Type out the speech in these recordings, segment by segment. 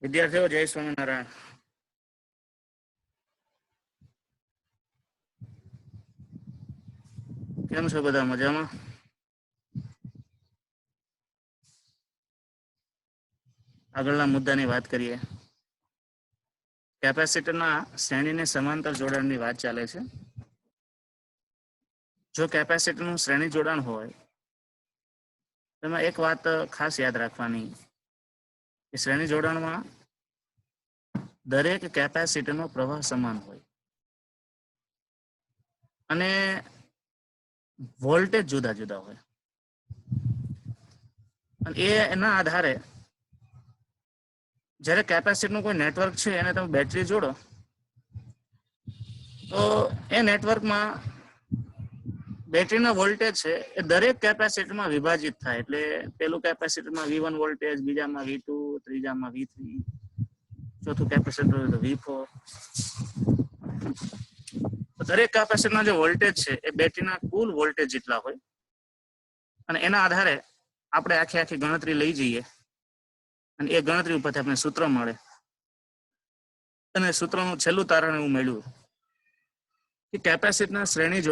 વિદ્યાર્થીઓ જય સ્વામિનારાયણ. કેમ છો બધા? મજામાં? આગળના મુદ્દાની વાત કરીએ. કેપેસિટરના શ્રેણીને સમાંતર જોડાણની વાત ચાલે છે. જો કેપેસિટરનું શ્રેણી જોડાણ હોય તેમાં એક વાત ખાસ યાદ રાખવાની કે શ્રેણી જોડાણમાં દરેક કેપેસિટરનો પ્રવાહ સમાન હોય અને વોલ્ટેજ જુદા જુદા હોય અને એના આધારે જ્યારે કેપેસિટરનું કોઈ નેટવર્ક છે એને તમે બેટરી જોડો તો એ નેટવર્કમાં બેટરીના વોલ્ટેજ છે એ દરેક કેપેસિટરમાં વિભાજિત થાય. એટલે પેલું કેપેસિટરમાં V1 વોલ્ટેજ, બીજામાં V2, ત્રીજામાં V3, ચોથું કેપેસિટર હોય તો V4. દરેક કેપેસિટરના જે વોલ્ટેજ છે એ બેટરીના કુલ વોલ્ટેજ જેટલા હોય અને એના આધારે આપણે આખી ગણતરી લઈ જઈએ અને એ ગણતરી ઉપરથી આપણે સૂત્ર મળે અને સૂત્રનું છેલ્લું તારણ એવું મળ્યું કે કેપેસિટરના શ્રેણી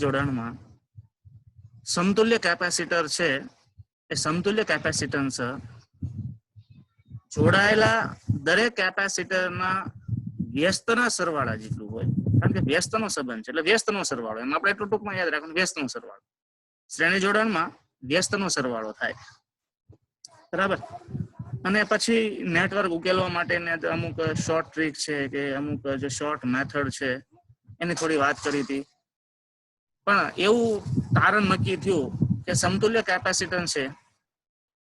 જોડાણમાં સમતુલ્ય કેપેસિટર છે એ સમતુલ્ય કેપેસિટન્સ જોડાયેલા દરેક કેપેસિટરના વ્યસ્તના સરવાળા જેટલું હોય. કારણ કે વ્યસ્તનો સંબંધ છે એટલે વ્યસ્તનો સરવાળો. એમ આપણે એટલું ટૂંકમાં યાદ રાખવાનું, વ્યસ્તનો સરવાળો. શ્રેણી જોડાણમાં વ્યસ્તનો સરવાળો થાય, બરાબર. અને પછી નેટવર્ક ઉકેલવા માટે અમુક શોર્ટ ટ્રીક છે કે અમુક જે શોર્ટ મેથડ છે એની થોડી વાત કરી હતી. પણ એવું તારણ નક્કી થયું કે સમતુલ્ય કેપેસિટન્સ છે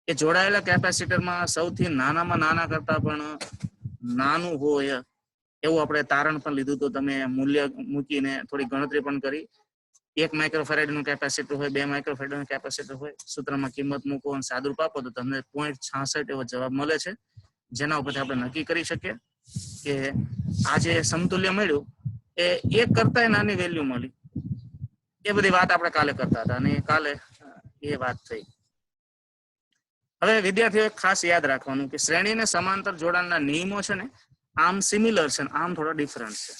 એ જોડાયેલા કેપેસિટરમાં સૌથી નાનામાં નાના કરતા પણ નાનું હોય એવું આપણે તારણ પણ લીધું. તો તમે મૂલ્ય મૂકીને થોડી ગણતરી પણ કરી. 1 માઇક્રોફેરાડનું કેપેસિટર હોય, 2 માઇક્રોફેરાડનું કેપેસિટર હોય, સૂત્રમાં કિંમત મૂકો અને સાદુરૂપ આપો તો તમને 0.66 એવો જવાબ મળે છે. જેના ઉપરથી આપણે નક્કી કરી શકીએ કે આ જે સમતુલ્ય મળ્યું એ 1 કરતા નાની વેલ્યુ મળી. એ બધી વાત આપણે કાલે કરતા હતા અને કાલે એ વાત થઈ. હવે વિદ્યાર્થીઓ ખાસ યાદ રાખવાનું કે શ્રેણી અને સમાંતર જોડાણના નિયમો છે ને આમ સિમિલર છે, આમ થોડા ડિફરન્ટ છે.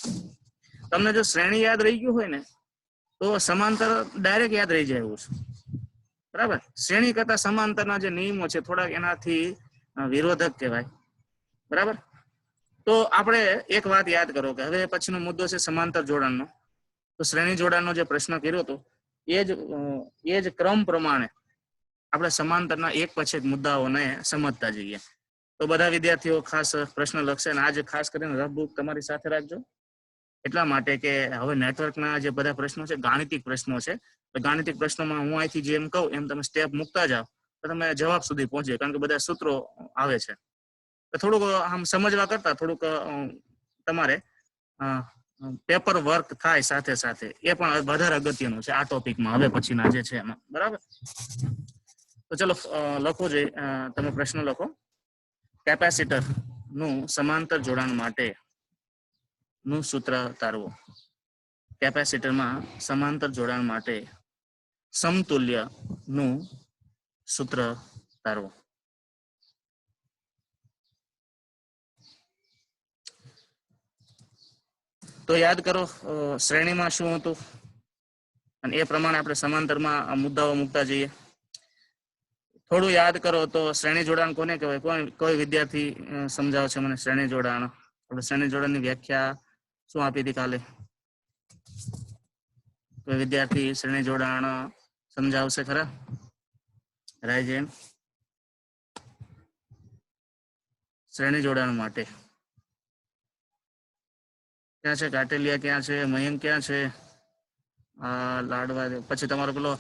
તમને જો શ્રેણી યાદ રહી ગયું હોય ને તો સમાંતર ડાયરેક્ટ યાદ રહી જાય એવું છે, બરાબર. શ્રેણી કરતા સમાંતરના જે નિયમો છે થોડાક એનાથી વિરોધક કહેવાય, બરાબર. તો આપણે એક વાત યાદ કરો કે હવે પછીનો મુદ્દો છે સમાંતર જોડાણનો. તો શ્રેણી જોડાણનો જે પ્રશ્ન કર્યો હતો એ જ ક્રમ પ્રમાણે આપણે સમાંતરના એક પછી એક મુદ્દાઓને સમજતા જઈએ. તો બધા વિદ્યાર્થીઓ ખાસ પ્રશ્ન લખશે અને આજે ખાસ કરીને રફ બુક તમારી સાથે રાખજો. એટલા માટે કે હવે નેટવર્કના જે બધા પ્રશ્નો છે ગાણિતિક પ્રશ્નો છે. ગાણિતિક પ્રશ્નોમાં હું અહીંથી જેમ કહું એમ તમે સ્ટેપ મૂકતા જાઓ તો તમે જવાબ સુધી પહોંચે. કારણ કે બધા સૂત્રો આવે છે. થોડુંક આમ સમજવા કરતા થોડુંક તમારે પેપર વર્ક થાય સાથે સાથે, એ પણ વધારે અગત્યનું છે આ ટોપિકમાં હવે પછીના જે છે એમાં, બરાબર. તો ચલો લખો જોઈએ. તમે પ્રશ્ન લખો. કેપેસિટર નું સમાંતર જોડાણ માટે નું સૂત્ર તારવો. કેપેસિટરમાં સમાંતર જોડાણ માટે સમતુલ્ય નું સૂત્ર તારવો. તો યાદ કરો શ્રેણીમાં શું હતું અને એ પ્રમાણે આપણે સમાંતરમાં મુદ્દાઓ મૂકતા જઈએ. થોડું યાદ કરો તો શ્રેણી જોડાણ કોને કહેવાય? કોઈ વિદ્યાર્થી સમજાવશે મને શ્રેણી જોડાણ? આપણે શ્રેણી જોડાણની વ્યાખ્યા શું આપી હતી કાલે? કોઈ વિદ્યાર્થી શ્રેણી જોડાણ સમજાવશે ખરા? રાયજેન, શ્રેણી જોડાણ માટે ક્યાં છે? કાટેલિયા ક્યાં છે? મયંક ક્યાં છે? લાડવા. પછી તમારો પેલો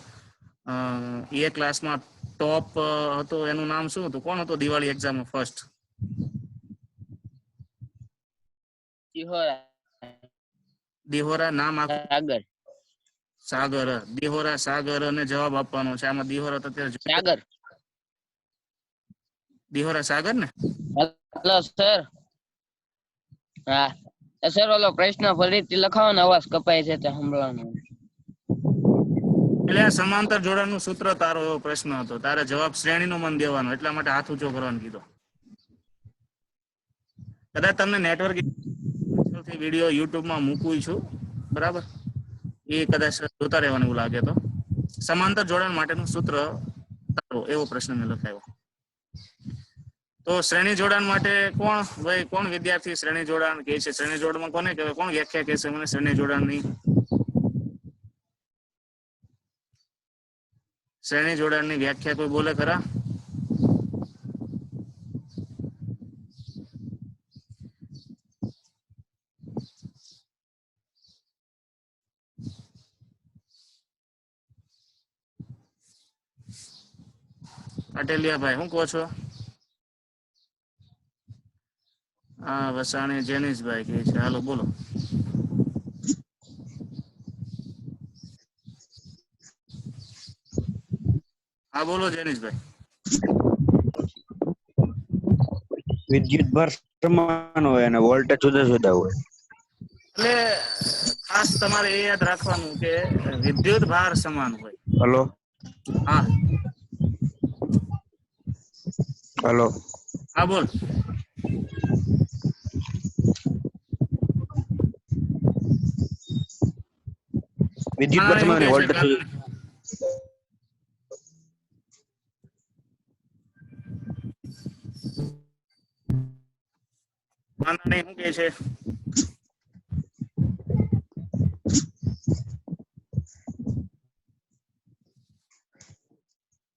એ ક્લાસમાં ટોપ હતો એનું નામ શું હતું? કોણ હતો દિવાળી એક્ઝામમાં ફર્સ્ટ? દિહોરા. નામ આખું? સાગર. દિહોરા સાગર અને જવાબ આપવાનો છે. આમાં દિહોરા તો સાગર. દિહોરા સાગર ને? Hello sir. હા સર, ઓલો પ્રશ્ન ફરીથી લખાવો ને, અવાજ કપાય છે તો સંભળાવાનો. એટલે આ સમાંતર જોડાણનું સૂત્ર તારો એવો પ્રશ્ન હતો. તારે જવાબ શ્રેણીનો મન દેવાનો, એટલા માટે હાથ ઊંચો કરવાનું કીધો. કદાચ તમને નેટવર્ક વિડીયો યુટ્યુબમાં મૂકું છું, બરાબર, એ કદાચ જોતા રહેવાનું એવું લાગે તો. સમાંતર જોડાણ માટેનું સૂત્ર તારો એવો પ્રશ્ન મેં લખાયો. તો શ્રેણી જોડાણ માટે કોણ વિદ્યાર્થી શ્રેણી જોડાણ કહે છે? શ્રેણી જોડાણમાં કોને કહેવાય? કોણ વ્યાખ્યા કહેશે મને શ્રેણી જોડાણની? શ્રેણી જોડાણની વ્યાખ્યા કોઈ બોલે ખરા? અટેલિયા ભાઈ શું કહો છો? હા, વસાણી જેનીશભાઈ કહે છે. હાલો બોલો. હા બોલો જેનીશભાઈ. વિદ્યુત ભાર સમાન હોય અને વોલ્ટેજ જુદા જુદા હોય. એટલે ખાસ તમારે એ યાદ રાખવાનું કે વિદ્યુત ભાર સમાન હોય. હલો હા હલો હા બોલ. વિદ્યુત ભાર સમાન અને વોલ્ટેજ જુદા. શું કહે છે?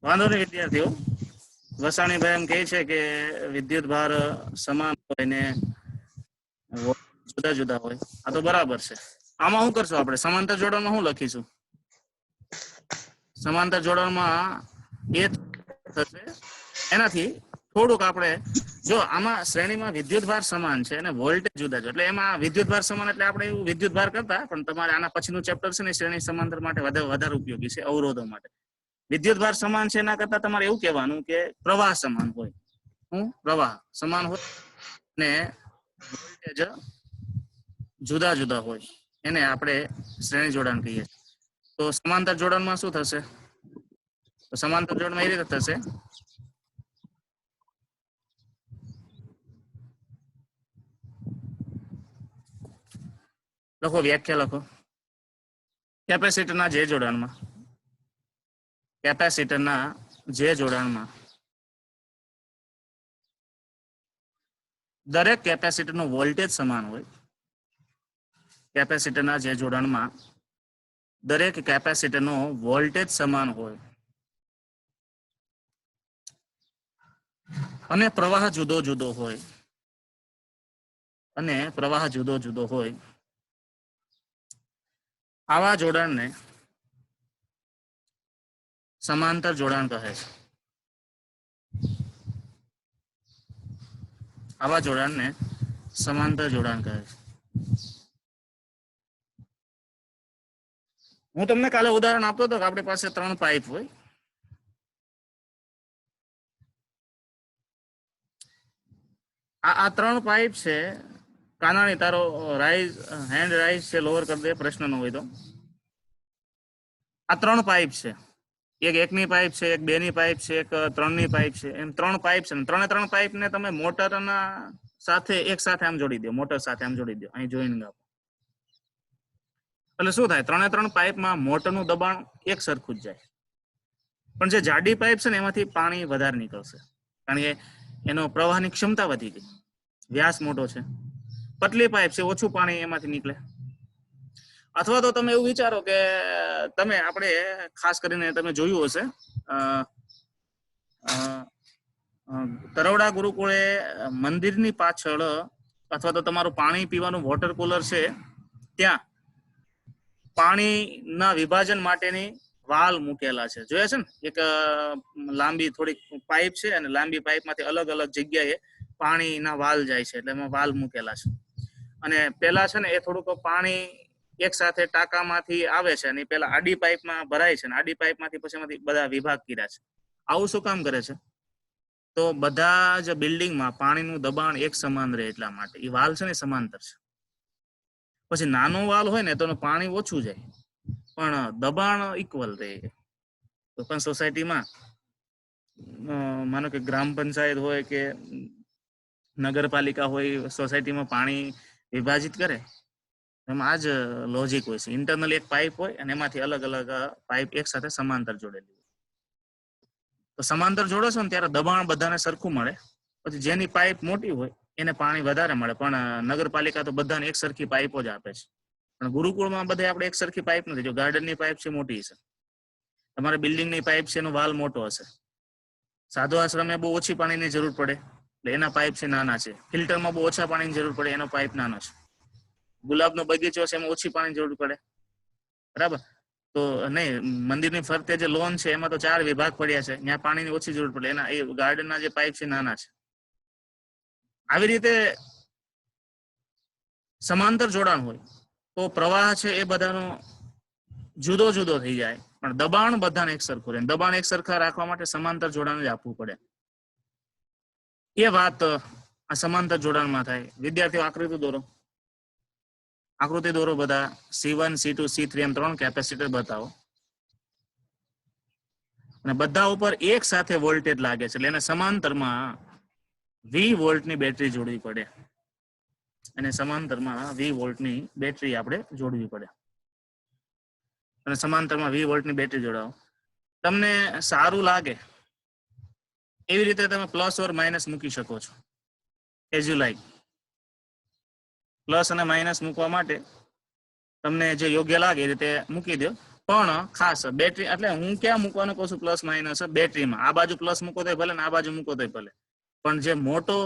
વાંધો નહીં વિદ્યાર્થીઓ. વસાણીભાઈ એમ કહે છે કે વિદ્યુત ભાર સમાન હોય ને જુદા જુદા હોય. આ તો બરાબર છે. આમાં શું કરશું આપણે? સમાંતર જોડાણમાં શું લખીશું? સમાંતર જોડાણમાં એ થશે. એનાથી થોડુંક આપણે જો આમાં શ્રેણીમાં વિદ્યુત ભાર સમાન છે અને વોલ્ટેજ જુદા છે, એટલે એમાં વિદ્યુત ભાર સમાન એટલે આપણે એવું વિદ્યુત ભાર કરતા, પણ તમારે આના પછીનું ચેપ્ટર છે ને શ્રેણી સમાંતર માટે વધારે ઉપયોગી છે, અવરોધો માટે. વિદ્યુત ભાર સમાન છે એના કરતા તમારે એવું કહેવાનું કે પ્રવાહ સમાન હોય. પ્રવાહ સમાન હોય ને વોલ્ટેજ જુદા જુદા હોય, એને આપણે શ્રેણી જોડાણ કહીએ. તો સમાંતર જોડાણમાં શું થશે? તો સમાંતર જોડાણમાં એ રીતે થશે. લખો, વ્યાખ્યા લખો. કેપેસિટરના જે જોડાણમાં દરેક કેપેસિટરનો વોલ્ટેજ સમાન હોય. કેપેસિટરના જે જોડાણમાં દરેક કેપેસિટરનો વોલ્ટેજ સમાન હોય અને પ્રવાહ જુદો જુદો હોય, આવા જોડાણને સમાંતર જોડાણ કહે છે. આવા જોડાણને સમાંતર જોડાણ કહે છે. હું તમને કાલે ઉદાહરણ આપતો હતો કે આપણી પાસે 3 પાઇપ હોય. આ 3 પાઇપ છે. કાનાણી તારો હેન્ડ રાઈઝ છે, લોઅર કરી દે પ્રશ્ન ન હોય તો. આ 3 પાઇપ છે. એક 1ની પાઇપ છે, એક 2ની પાઇપ છે, એક 3ની પાઇપ છે. એમ 3 પાઇપ છે. 3 પાઇપને તમે મોટરના સાથે એક સાથે આમ જોડી દો. મોટર સાથે આમ જોડી દો. અહીં જોઈન આપો એટલે શું થાય? 3 પાઇપમાં મોટરનું દબાણ એક સરખું જ જાય. પણ જે જાડી પાઇપ છે ને એમાંથી પાણી વધારે નીકળશે, કારણ કે એનો પ્રવાહની ક્ષમતા વધી ગઈ, વ્યાસ મોટો છે. પતલી પાઇપ છે, ઓછું પાણી એમાંથી નીકળે. અથવા તો તમે એવું વિચારો કે આપણે ખાસ કરીને તમે જોયું હશે, તરવડા ગુરુકુળે મંદિરની પાછળ અથવા તો તમારું પાણી પીવાનું વોટર કુલર છે ત્યાં પાણીના વિભાજન માટેની વાલ મૂકેલા છે. જોયા છે ને? એક લાંબી થોડીક પાઇપ છે અને લાંબી પાઇપમાંથી અલગ અલગ જગ્યાએ પાણીના વાલ જાય છે, એટલે એમાં વાલ મૂકેલા છે. અને પેલા છે ને એ થોડુંક પાણી એક સાથે ટાંકામાંથી આવે છે અને પેલા આડી પાઇપમાં ભરાય છે, અને આડી પાઇપમાંથી પછી એમાંથી બધા વિભાગ કર્યા છે. આવું શું કામ કરે છે? તો બધા જ બિલ્ડિંગમાં પાણીનું દબાણ એક સમાન રહે એટલા માટે. એ વાલ છે ને સમાંતર છે. પછી નાનો વાલ હોય ને તો પાણી ઓછું જાય, પણ દબાણ ઇક્વલ રહે. કોઈ પણ સોસાયટીમાં માનો કે ગ્રામ પંચાયત હોય કે નગરપાલિકા હોય, સોસાયટીમાં પાણી વિભાજિત કરે એમાં આ જ લોજિક હોય છે. ઇન્ટરનલ એક પાઇપ હોય અને એમાંથી અલગ અલગ પાઇપ એક સાથે સમાંતર જોડેલી હોય. તો સમાંતર જોડો છો ને ત્યારે દબાણ બધાને સરખું મળે. પછી જેની પાઇપ મોટી હોય એને પાણી વધારે મળે. પણ નગરપાલિકા તો બધાને એક સરખી પાઇપો જ આપે છે. પણ ગુરુકુળમાં બધે આપણે એક સરખી પાઇપ નથી. જો ગાર્ડનની પાઇપ છે મોટી છે, તમારે બિલ્ડિંગની પાઇપ છે એનો વાલ મોટો હશે. સાધુ આશ્રમે બહુ ઓછી પાણીની જરૂર પડે એટલે એના પાઇપ છે નાના છે. ફિલ્ટરમાં બહુ ઓછા પાણીની જરૂર પડે એનો પાઇપ નાનો છે. ગુલાબનો બગીચો છે એમાં ઓછી પાણી જરૂર પડે, બરાબર. તો નહીં, મંદિરની ફરતે જે લોન છે એમાં તો 4 વિભાગ પડ્યા છે, ત્યાં પાણીની ઓછી જરૂર પડે. એના એ ગાર્ડનના જે પાઇપ છે નાના છે. આવી રીતે સમાંતર જોડાણ હોય તો પ્રવાહ છે એ બધાનો જુદો જુદો થઈ જાય, પણ દબાણ બધાને એક સરખું રહે. દબાણ એક સરખા રાખવા માટે સમાંતર જોડાણ જ આપવું પડે. એ વાત આ સમાંતર જોડાણમાં થાય. વિદ્યાર્થીઓ આકૃતિ દોરો. આકૃતિ દોરો બધા. C1 C2 C3 એમ 3 કેપેસિટર બતાવો અને બધા ઉપર એક સાથે વોલ્ટેજ લાગે છે એટલે એને સમાંતરમાં 20 વોલ્ટની બેટરી જોડવી પડે. અને સમાંતરમાં 20 વોલ્ટની બેટરી આપણે જોડવી પડે. અને સમાંતરમાં 20 વોલ્ટની બેટરી જોડાવો. તમને સારું લાગે એવી રીતે તમે પ્લસ ઓર માઇનસ મૂકી શકો છો, એઝ યુ લાઈક. પ્લસ અને માઇનસ મૂકવા માટે તમને જે યોગ્ય લાગે એ રીતે મૂકી દો. પણ ખાસ બેટરી એટલે હું ક્યાં મૂકવાનું કહું છું પ્લસ માઇનસ? બેટરીમાં. આ બાજુ પ્લસ મૂકો તો ભલે ને આ બાજુ મૂકો તો ભલે, પણ જે મોટો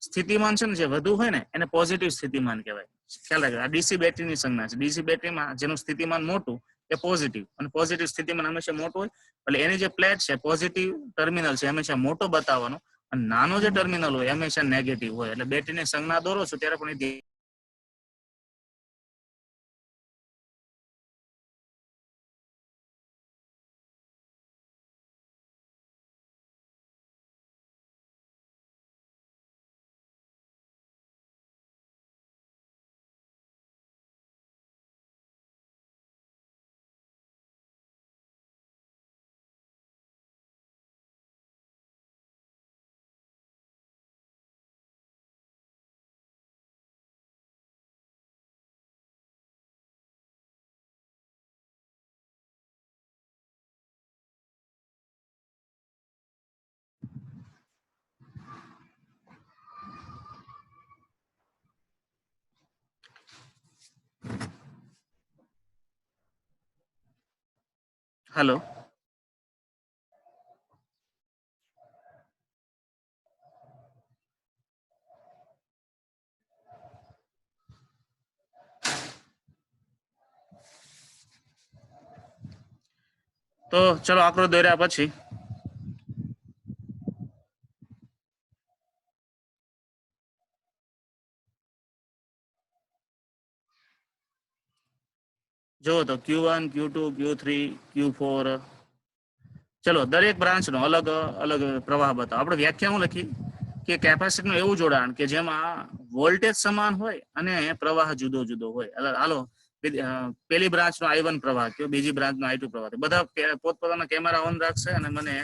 સ્થિતિમાન છે ને, જે વધુ હોય ને એને પોઝિટિવ સ્થિતિમાન કહેવાય. ખ્યાલ રાખજો, આ ડીસી બેટરીની સંજ્ઞા છે. ડીસી બેટરીમાં જેનું સ્થિતિમાન મોટું એ પોઝિટિવ, અને પોઝિટિવ સ્થિતિમાન હંમેશા મોટું હોય. એટલે એની જે પ્લેટ છે, પોઝિટિવ ટર્મિનલ છે, હંમેશા મોટો બતાવવાનો, અને નાનો જે ટર્મિનલ હોય હંમેશા નેગેટિવ હોય. એટલે બેટરીની સંજ્ઞા દોરો છો ત્યારે પણ એ હલો. તો ચલો આકૃતિ દોર્યા પછી જો તો Q1 Q2 Q3 Q4. ચલો દરેક બ્રાન્ચનો અલગ અલગ પ્રવાહ બતાવો. આપણે વ્યાખ્યા હું લખી કે કેપેસિટરનું એવું જોડાણ કે જેમાં વોલ્ટેજ સમાન હોય અને પ્રવાહ જુદો જુદો હોય. હાલો, પેલી બ્રાન્ચનો I1 પ્રવાહ કયો, બીજી બ્રાન્ચનો I2 પ્રવાહ. બધા પોતપોતાના કેમેરા ઓન રાખશે અને મને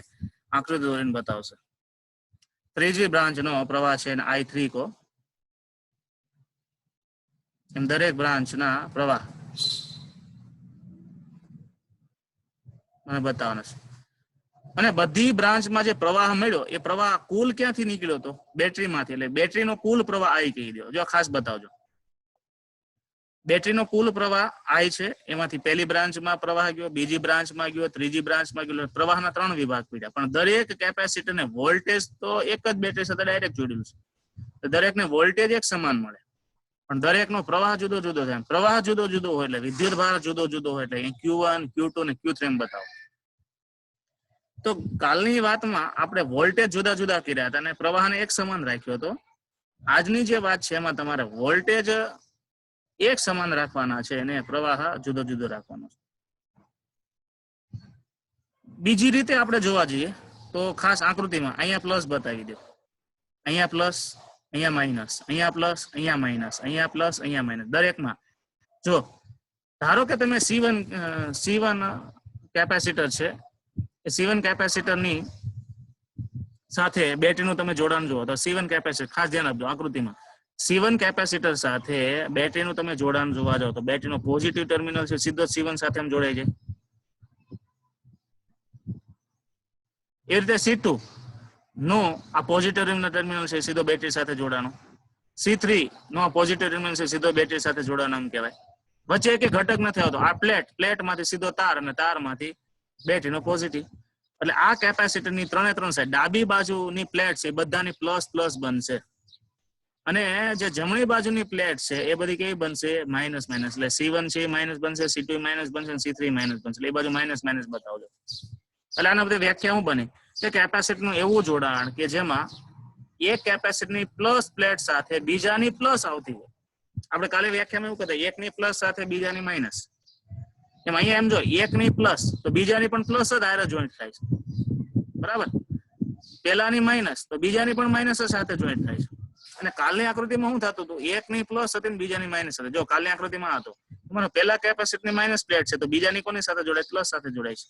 આકૃતિ દોરીને બતાવશે. ત્રીજી બ્રાન્ચનો પ્રવાહ છે એને I3 કહો. એમ દરેક બ્રાન્ચના પ્રવાહ મને બતાવવાના છે. અને બધી બ્રાન્ચમાં જે પ્રવાહ મળ્યો એ પ્રવાહ કુલ ક્યાંથી નીકળ્યો હતો? બેટરીમાંથી. એટલે બેટરીનો કુલ પ્રવાહ I કહી દો. જો ખાસ બતાવજો, બેટરીનો કુલ પ્રવાહ I છે. એમાંથી પહેલી બ્રાન્ચમાં પ્રવાહ ગયો, બીજી બ્રાન્ચમાં ગયો, ત્રીજી બ્રાન્ચમાં ગયો. પ્રવાહના 3 વિભાગ પડ્યા. પણ દરેક કેપેસિટરને વોલ્ટેજ તો એક જ બેટરી સાથે ડાયરેક્ટ જોડેલું છે. તો દરેકને વોલ્ટેજ એક સમાન મળે, પણ દરેકનો પ્રવાહ જુદો જુદો થાય. પ્રવાહ જુદો જુદો હોય એટલે વિદ્યુત ભાર જુદો જુદો હોય. એટલે Q1 Q2 અને Q3 એમ બતાવો. તો કાલની વાતમાં આપણે વોલ્ટેજ જુદા જુદા કર્યા હતા અને પ્રવાહને એક સમાન રાખ્યો હતો. આજની જે વાત છે એમાં તમારે વોલ્ટેજ એક સમાન રાખવાના છે અને પ્રવાહ જુદો જુદો રાખવાનો છે. બીજી રીતે આપણે જોવા જઈએ તો ખાસ આકૃતિમાં અહીંયા પ્લસ બતાવી દો, અહીંયા પ્લસ, અહીંયા માઇનસ, અહીંયા પ્લસ, અહીંયા માઇનસ, અહીંયા પ્લસ, અહીંયા માઇનસ. દરેકમાં જો ધારો કે તમે C1 કેપેસિટર છે, એ C1 કેપેસિટરની સાથે બેટરીનું તમે જોડાણ જુઓ તો C1 કેપેસિટર, ખાસ ધ્યાન આપજો આકૃતિમાં, C1 કેપેસિટર સાથે બેટરીનું તમે જોડાણ જોવા જાવ તો બેટરીનો પોઝિટિવ ટર્મિનલ છે સીધો C1 સાથે એમ જોડાઈ જાય. એ રીતે C2 નો આ પોઝિટિવ ટર્મિનલ છે સીધો બેટરી સાથે જોડાણો. C3 નો આ પોઝિટિવ ટર્મિનલ છે સીધો બેટરી સાથે જોડાણો એમ કહેવાય. વચ્ચે એક ઘટક નથી આવતો. આ પ્લેટમાંથી સીધો તાર અને તારમાંથી બેટરીનો પોઝિટિવ. એટલે આ કેપેસિટરની ત્રણે ત્રણ સાઈડ, ડાબી બાજુની પ્લેટ છે બધાની પ્લસ પ્લસ બનશે અને જે જમણી બાજુની પ્લેટ છે એ બધી કેવી બનશે? Minus minus. એટલે C1 છે માઇનસ બનશે, C2 માઇનસ બનશે, C3 માઇનસ બનશે. એટલે એ બાજુ માઇનસ માઇનસ બતાવજો. એટલે આના બધી વ્યાખ્યા શું બની કે કેપેસિટરનું એવું જોડાણ કે જેમાં એક કેપેસિટરની પ્લસ પ્લેટ સાથે બીજાની પ્લસ આવતી હોય. આપણે કાલે વ્યાખ્યામાં એવું કહેતા એકની પ્લસ સાથે બીજાની માઇનસ. એમ અહીંયા એમ જો એકની પ્લસ તો બીજાની પણ પ્લસ જ હારે જોઈન્ટ થાય છે, બરાબર? પેલાની માઇનસ તો બીજાની પણ માઇનસ સાથે જોઈન્ટ થાય છે. અને કાલની આકૃતિમાં શું થતું હતું? એકની પ્લસ હતી ને બીજાની માઇનસ હતી. જો કાલની આકૃતિમાં હતો તમારો પેલા કેપેસિટરની માઇનસ પ્લેટ છે તો બીજાની કોની સાથે જોડાય? પ્લસ સાથે જોડાય છે.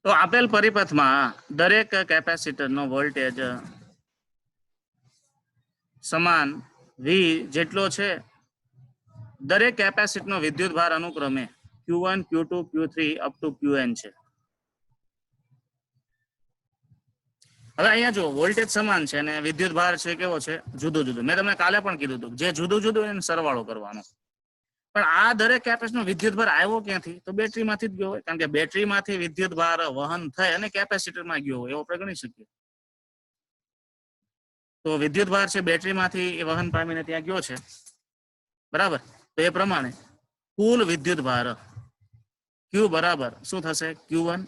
તો આપેલ પરિપથમાં દરેક કેપેસિટરનો વોલ્ટેજ સમાન V જેટલો છે. દરેક કેપેસિટરનો વિદ્યુતભાર અનુક્રમે Q1, Q2, Q3 up to Qn છે. હવે અહીંયા જો વોલ્ટેજ સમાન છે અને વિદ્યુતભાર છે કેવો છે? જુદું જુદું. મેં તમને કાલે પણ કીધું હતું જે જુદું જુદું એને સરવાળો કરવાનો. પણ આ દરેક કેપેસિટરનો વિદ્યુતભાર આવ્યો ક્યાંથી? તો બેટરીમાંથી જ ગયો હોય, કારણ કે બેટરીમાંથી વિદ્યુતભાર વહન થઈ અને કેપેસિટરમાં ગયો હોય એવું આપણે ગણી શકીએ. તો વિદ્યુતભાર છે બેટરીમાંથી એ વહન પામીને ત્યાં ગયો છે, બરાબર? તો એ પ્રમાણે કુલ વિદ્યુતભાર Q બરાબર શું થશે? Q1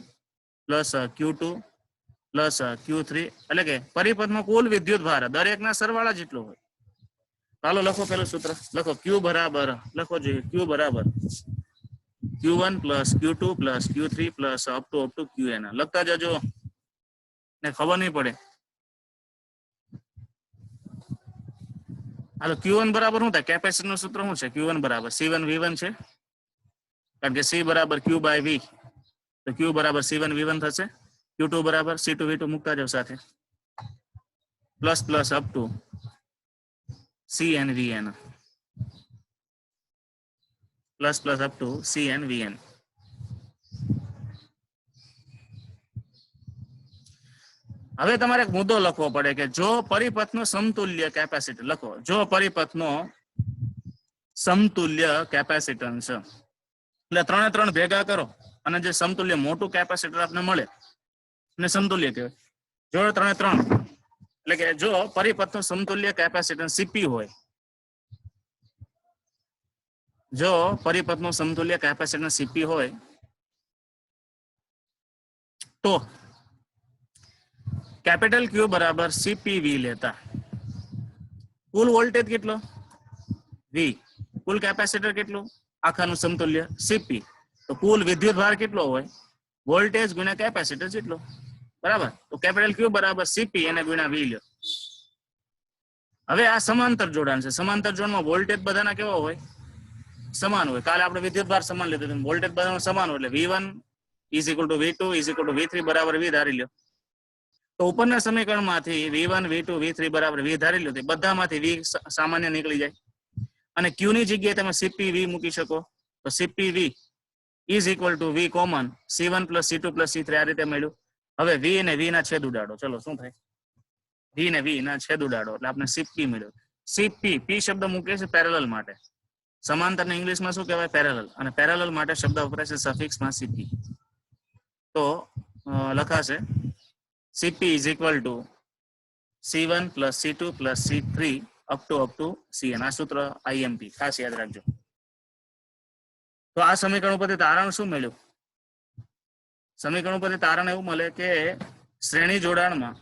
plus Q2 plus Q3. એટલે કે પરિપથમાં કુલ વિદ્યુતભાર દરેકના સરવાળા જેટલો હોય. ચાલો લખો પેલું સૂત્ર લખો. Q બરાબર લખો જોઈએ. Q બરાબર Q1 plus Q2 plus Q3 plus up to Qn. લખતા જજો ને ખબર નહીં પડે. હાલો Q1 બરાબર શું થાય? કેપેસિટરનું સૂત્ર શું છે? Q1 બરાબર C1 V1 છે, કારણ કે C બરાબર Q બાય V. તો Q બરાબર C1 V1 થશે. Q2 બરાબર C2 V2 મૂકતા જાવ સાથે, plus plus up to Cn Vn, plus plus up to Cn Vn. હવે તમારે એક મુદ્દો લખવો પડે કે જો પરિપથનો સમતુલ્ય કેપેસિટર લખો. જો પરિપથનો સમતુલ્ય કેપેસિટન્સ એટલે ત્રણે ત્રણ ભેગા કરો અને જે સમતુલ્ય મોટું કેપેસિટર આપને મળે અને સમતુલ્ય કહેવાય. જો ત્રણે ત્રણ એટલે કે જો પરિપથનું સમતુલ્ય કેપેસિટન્સ Cp હોય, જો પરિપથનું સમતુલ્ય કેપેસિટન્સ Cp હોય તો કેપિટલ Q બરાબર CPV લેતા કુલ વોલ્ટેજ કેટલો? V. કુલ કેપેસિટર કેટલું? આખાનું સમતુલ્ય Cp. તો કુલ વિદ્યુતભાર કેટલો હોય? વોલ્ટેજ ગુણ્યા કેપેસિટર જેટલો, બરાબર. તો કેપિટલ ક્યુ બરાબર સીપી એને ગુણ્યા વી લ્યો. હવે આ સમાંતર જોડાણ છે. સમાંતર જોડાણમાં વોલ્ટેજ બધાના કેવા હોય? સમાન હોય. કાલે આપણે વિદ્યુતભાર સમાન લીધું હતું, વોલ્ટેજ બધાનો સમાન હોય એટલે V1 is equal to V2 is equal to V3 બરાબર V ધારી લ્યો. તો ઉપરના સમીકરણમાંથી V1 V2 V3 બરાબર V ધારી લ્યો. બધામાંથી V સામાન્ય નીકળી જાય અને Q ની જગ્યાએ તમે CPV મૂકી શકો. તો CPV is equal to V common C1 plus C2 plus C3 આ રીતે મળ્યું. હવે V ને V ના છેદ ઉડાડો. ચલો શું થાય? V ને V ના છેદ ઉડાડો એટલે આપણે CP મળ્યો. CP P શબ્દ મૂકે છે પેરેલલ માટે. સમાંતર ને ઇંગ્લિશમાં શું કહેવાય? પેરેલલ. અને પેરેલલ માટે શબ્દ વપરાય છે સફિક્સમાં CP. તો લખાશે CP is equal to C1 plus C2 plus C3 up to CN. આ સૂત્ર IMP ખાસ યાદ રાખજો. તો આ સમીકરણ ઉપરથી તારણ શું મળ્યું? સમીકરણ ઉપરથી તારણ એવું મળે કે શ્રેણી જોડાણમાં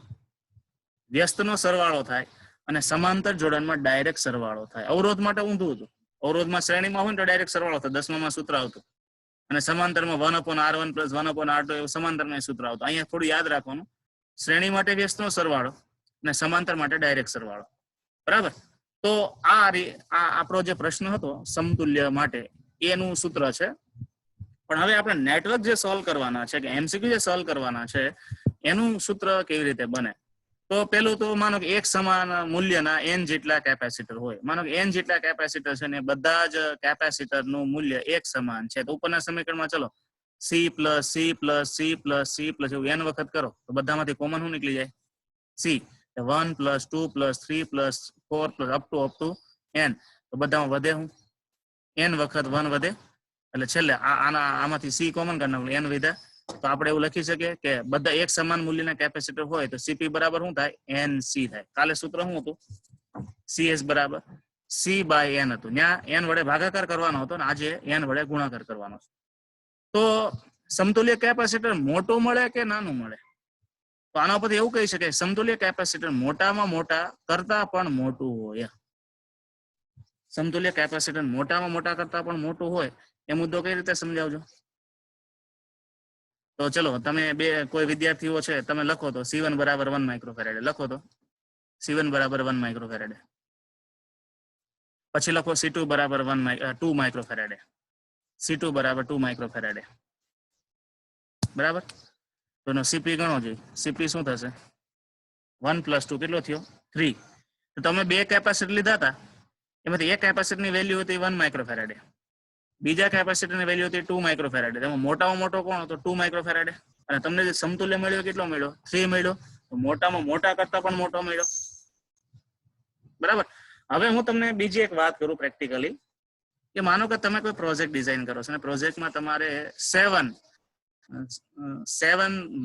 વ્યસ્તનો સરવાળો થાય અને સમાંતર જોડાણમાં ડાયરેક્ટ સરવાળો થાય. અવરોધ માટે ઊંધું હતું. અવરોધમાં શ્રેણીમાં હોય ને તો ડાયરેક્ટ સરવાળો થાય, 10માં સૂત્ર આવતું. અને સમાંતરમાં 1/R1 પ્લસ 1/R2 એવું સમાંતરમાં સૂત્ર આવતું. અહીંયા થોડું યાદ રાખવાનું, શ્રેણી માટે વ્યસ્તનો સરવાળો અને સમાંતર માટે ડાયરેક્ટ સરવાળો. બરાબર. તો આ આપણો જે પ્રશ્ન હતો સમતુલ્ય માટે એનું સૂત્ર છે. પણ હવે આપણે નેટવર્ક જે સોલ્વ કરવાના છે કે MCQ જે સોલ્વ કરવાના છે એનું સૂત્ર કેવી રીતે બને? તો પેલું તો માનો કે એક સમાન મૂલ્યના n જેટલા કેપેસિટર હોય. માનો કે n જેટલા કેપેસિટર છે ને બધા જ કેપેસિટરનું મૂલ્ય એક સમાન છે. તો ઉપરના સમીકરણમાં ચલો C plus C plus C plus C plus એવું n વખત કરો તો બધામાંથી કોમન શું નીકળી જાય? C. 1 plus 2 plus 3 plus 4 plus up to n. તો બધામાં વધે હું? n વખત 1 વધે એટલે છેલ્લે આમાંથી C કોમન કરી નાખો n વધ્યા. તો આપણે એવું લખી શકીએ કે બધા એક સમાન મૂલ્યના કેપેસિટર હોય તો CP બરાબર શું થાય? NC થાય. કાલે સૂત્ર શું હતું? CS બરાબર C બાય n હતું. ત્યાં n વડે ભાગાકાર કરવાનો હતો ને આજે n વડે ગુણાકાર કરવાનો છે. તો સમતુલ્ય કેપેસિટર મોટું મળે કે નાનું મળે? તો આના પરથી એવું કહી શકાય સમતુલ્ય કેપેસિટર મોટામાં મોટા કરતા પણ મોટું હોય. સમતુલ્ય કેપેસિટર મોટામાં મોટા કરતા પણ મોટું હોય એ મુદ્દો કઈ રીતે સમજાવજો? તો ચલો તમે કોઈ વિદ્યાર્થીઓ છે તમે લખો તો C1 બરાબર 1 માઇક્રોફેરેડ લખો તો C1 બરાબર 1 માઇક્રોફેરેડ. પછી લખો C2 બરાબર 2 માઇક્રોફેરેડ. C2 બરાબર 2 માઇક્રોફેરેડ. બરાબર. તો એનો CP ગણો જોઈએ. CP શું થશે? 1 પ્લસ 2 કેટલો થયો? 3. તો તમે બે કેપેસિટર લીધા હતા એમાંથી એક કેપેસિટરની વેલ્યુ હતી 1 માઇક્રોફેરેડ, બીજા કેપેસિટરની વેલ્યુ હતી 2 માઇક્રોફેરેડ. તેમાં મોટામાં મોટો કોણ હતો? 2 માઇક્રોફેરેડ. અને તમને જે સમતુલ્ય મળ્યો કેટલો મળ્યો? 3 મળ્યો. તો મોટામાં મોટા કરતા પણ મોટો મળ્યો. બરાબર. હવે હું તમને બીજી એક વાત કરું પ્રેક્ટિકલી કે માનો કે તમે કોઈ પ્રોજેક્ટ ડિઝાઇન કરો છો અને પ્રોજેક્ટમાં તમારે 7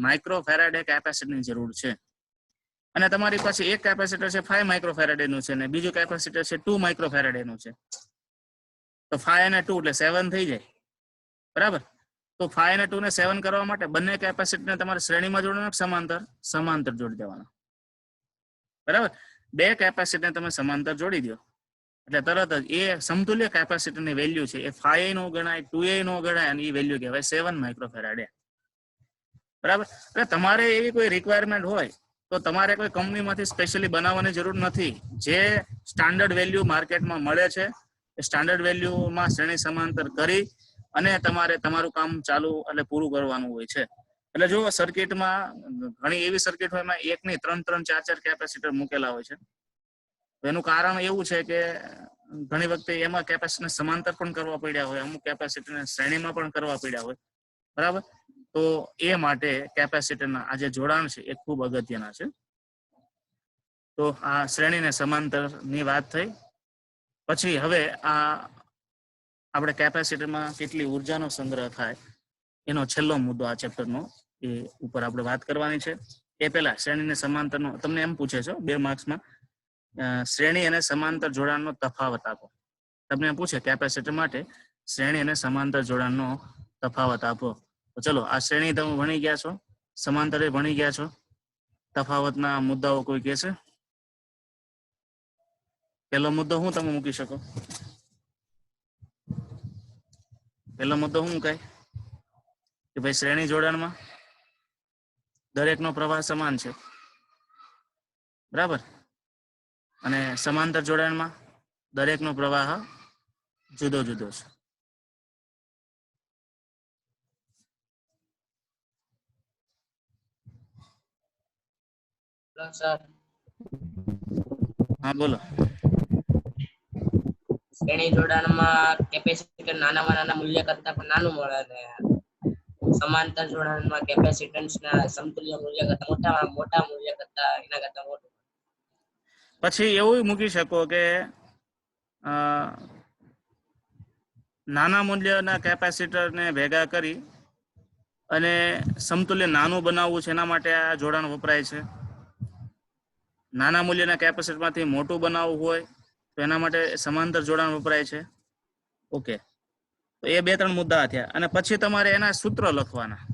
માઇક્રોફેરેડ કેપેસિટરની જરૂર છે અને તમારી પાસે એક કેપેસિટર છે 5 માઇક્રોફેરેડનું છે અને બીજું કેપેસિટર છે 2 માઇક્રોફેરેડનું છે. તો 5 અને 2 એટલે 7 થઈ જાય. બરાબર. તો 5 અને 2 ને 7 કરવા માટે બંને કેપેસિટરને તમારે શ્રેણીમાં જોડવાના સમાંતર જોડી દેવાના. બરાબર. બે કેપેસિટરને તમે સમાંતર જોડી દો એટલે તરત જ એ સમતુલ્ય કેપેસિટરની વેલ્યુ છે એ 5A નો ગણાય 2A નો ગણાય અને એ વેલ્યુ કહેવાય 7 માઇક્રોફેરાડ. બરાબર. એટલે તમારે એવી કોઈ રિક્વાયરમેન્ટ હોય તો તમારે કોઈ કંપનીમાંથી સ્પેશિયલી બનાવવાની જરૂર નથી. જે સ્ટાન્ડર્ડ વેલ્યુ માર્કેટમાં મળે છે એ સ્ટાન્ડર્ડ વેલ્યુમાં શ્રેણી સમાંતર કરી અને તમારે તમારું કામ ચાલુ એટલે પૂરું કરવાનું હોય છે. એટલે જો સર્કિટમાં ઘણી એવી સર્કિટ હોય એમાં 1 નહીં 3 4 કેપેસિટર મૂકેલા હોય છે. એનું કારણ એવું છે કે ઘણી વખતે એમાં કેપેસિટરને સમાંતર પણ કરવા પડ્યા હોય, અમુક કેપેસિટરને શ્રેણીમાં પણ કરવા પડ્યા હોય. બરાબર. તો એ માટે કેપેસિટરના આ જે જોડાણ છે એ ખૂબ અગત્યના છે. તો આ શ્રેણીને સમાંતરની વાત થઈ. પછી હવે આપણે કેપેસિટરમાં કેટલી ઉર્જાનો સંગ્રહ થાય એનો છેલ્લો મુદ્દો આ ચેપ્ટરનો એ ઉપર આપણે વાત કરવાની છે. એ પહેલા શ્રેણીને સમાંતરનો તમને એમ પૂછે છે 2 માર્ક્સમાં શ્રેણી અને સમાંતર જોડાણનો તફાવત આપો. તમને એમ પૂછે કેપેસિટર માટે શ્રેણી અને સમાંતર જોડાણનો તફાવત આપો. તો ચલો આ શ્રેણી તમે ભણી ગયા છો, સમાંતરે ભણી ગયા છો. તફાવતના મુદ્દાઓ કોઈ કહે છે? પહેલો મુદ્દો શું તમે મૂકી શકો? પહેલો મુદ્દો શું કહે? કે ભાઈ શ્રેણી જોડાણમાં દરેકનો પ્રવાહ સમાન છે, બરાબર, અને સમાંતર જોડાણમાં દરેકનો પ્રવાહ જુદો જુદો છે. સર હા બોલો. શ્રેણી જોડાણમાં કેપેસિટર નાનામાં નાના મૂલ્ય કરતા પણ નાનું મળે અને સમાંતર જોડાણમાં કેપેસિટન્સના સમતુલ્ય મૂલ્ય કરતા મોટા મૂલ્ય કરતા એના કરતા મોટું. પછી એવું મૂકી શકો કે અ, નાના મૂલ્યના કેપેસિટરને ભેગા કરી અને સમતુલ્ય નાનું બનાવવું છે, એના માટે આ જોડાણ વપરાય છે. નાના મૂલ્યના કેપેસિટરમાંથી મોટું બનાવવું હોય તો એના માટે સમાંતર જોડાણ વપરાય છે. ઓકે, તો એ 2-3 મુદ્દા થયા. અને પછી તમારે એના સૂત્ર લખવાના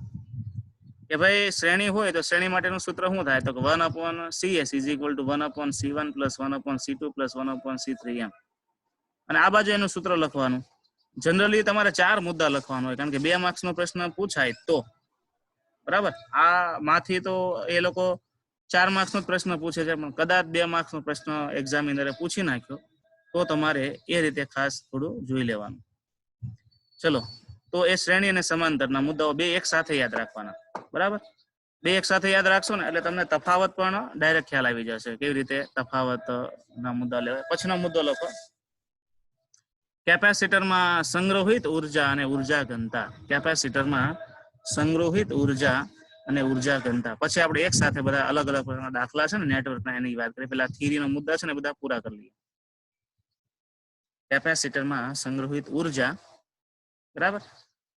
કે ભાઈ શ્રેણી હોય તો શ્રેણી માટેનું સૂત્ર શું થાય, તો 1/CS = 1/C1 + 1/C2 + 1/C3 એમ. અને આ બાજુ એનું સૂત્ર લખવાનું. જનરલી તમારે 4 મુદ્દા લખવાનો હોય, કારણ કે 2 માર્ક્સનો પ્રશ્ન પૂછાય તો, બરાબર. આ માંથી તો એ લોકો 4 માર્ક્સનો જ પ્રશ્ન પૂછે છે, પણ કદાચ 2 માર્ક્સનો પ્રશ્ન એક્ઝામિનરે પૂછી નાખ્યો તો તમારે એ રીતે ખાસ થોડું જોઈ લેવાનું. ચલો, તો એ શ્રેણી અને સમાંતરના મુદ્દાઓ 2 એક સાથે યાદ રાખવાના, બરાબર. 2 એક સાથે યાદ રાખશો ને એટલે તમને તફાવત પણ ડાયરેક્ટ ખ્યાલ આવી જશે, કેવી રીતે તફાવતના મુદ્દા લેવાય. પછીનો મુદ્દો લખો, કેપેસિટરમાં સંગ્રહિત ઉર્જા અને ઉર્જા ઘનતા. કેપેસિટરમાં સંગ્રહિત ઉર્જા અને ઉર્જા ઘનતા. પછી આપણે એક સાથે બધા અલગ અલગ પ્રકારના દાખલા છે ને નેટવર્કના, એની વાત કરીએ. પેલા થિયરીનો મુદ્દા છે ને બધા પૂરા કરી લઈએ. કેપેસિટરમાં સંગ્રહિત ઉર્જા, બરાબર,